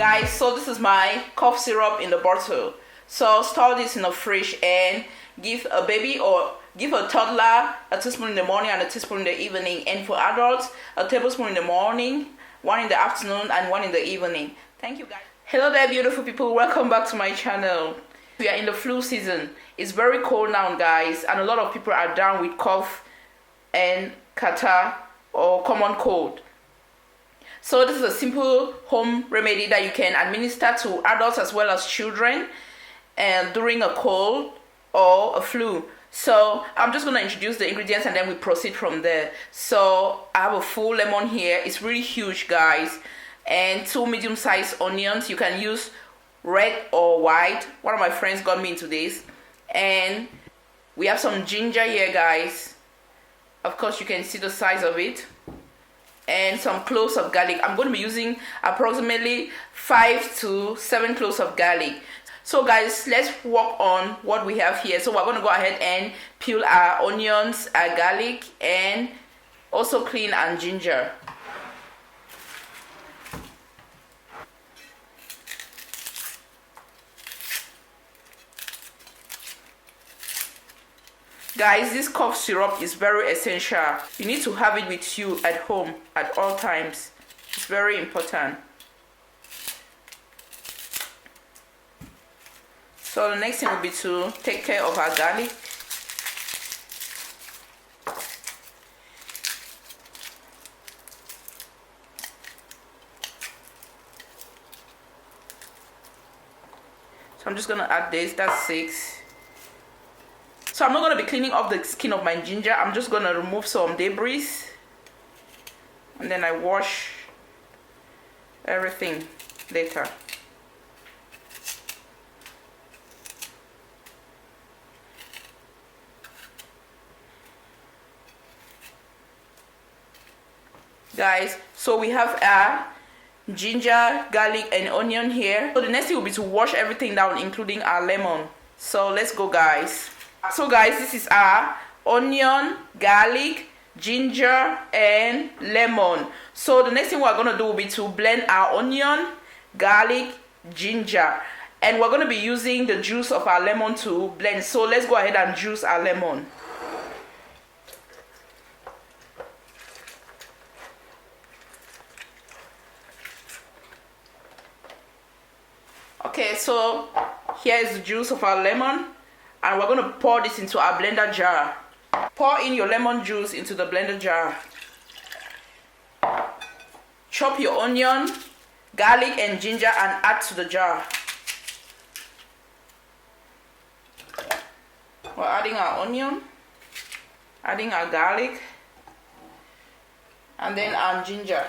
Guys, so this is my cough syrup in the bottle. So store this in the fridge and give a baby or give a toddler a teaspoon in the morning and a teaspoon in the evening, and for adults a tablespoon in the morning, one in the afternoon and one in the evening. Thank you guys. Hello there beautiful people, welcome back to my channel. We are in the flu season. It's very cold now guys, and a lot of people are down with cough and catarrh or common cold. So this is a simple home remedy that you can administer to adults as well as children and during a cold or a flu. So I'm just going to introduce the ingredients and then we proceed from there. So I have a full lemon here. It's really huge guys, and 2 medium-sized onions. You can use red or white. One of my friends got me into this. And we have some ginger here guys. Of course you can see the size of it. And some cloves of garlic. I'm going to be using approximately 5 to 7 cloves of garlic. So guys, let's work on what we have here. So we're going to go ahead and peel our onions, our garlic, and also clean our ginger. Guys, this cough syrup is very essential. You need to have it with you at home at all times. It's very important. So the next thing will be to take care of our garlic. So I'm just going to add this, that's 6. So I'm not going to be cleaning off the skin of my ginger. I'm just going to remove some debris. And then I wash everything later. Guys, so we have our ginger, garlic, and onion here. So the next thing will be to wash everything down, including our lemon. So let's go guys. So guys, this is our onion, garlic, ginger, and lemon. So the next thing we're going to do will be to blend our onion, garlic, ginger. And we're going to be using the juice of our lemon to blend. So let's go ahead and juice our lemon. Okay, so here is the juice of our lemon. And we're going to pour this into our blender jar. Pour in your lemon juice into the blender jar. Chop your onion, garlic, and ginger and add to the jar. We're adding our onion, adding our garlic, and then our ginger.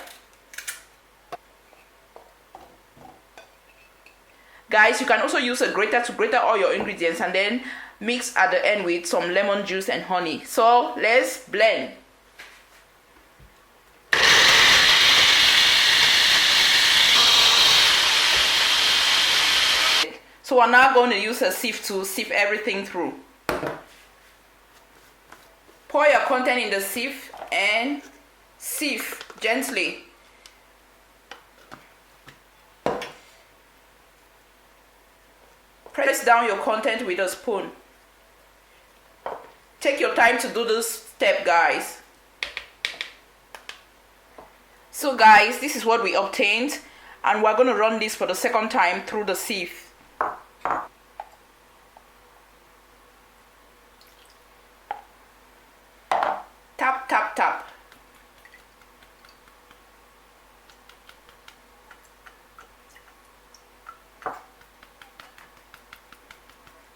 Guys, you can also use a grater to grate all your ingredients and then mix at the end with some lemon juice and honey. So let's blend. So we're now going to use a sieve to sieve everything through. Pour your content in the sieve and sieve gently. Press down your content with a spoon. Take your time to do this step guys. So guys, this is what we obtained, and we're going to run this for the second time through the sieve. Tap, tap, tap.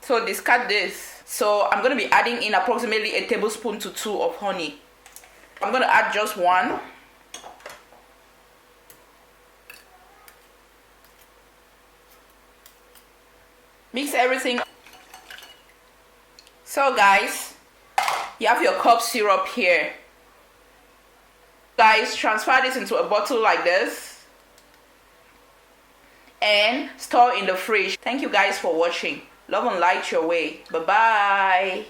So discard this. So I'm going to be adding in approximately a tablespoon to 2 of honey. I'm going to add just 1. Mix everything. So guys, you have your cough syrup here. Guys, transfer this into a bottle like this and store in the fridge. Thank you guys for watching. Love and light your way. Bye bye.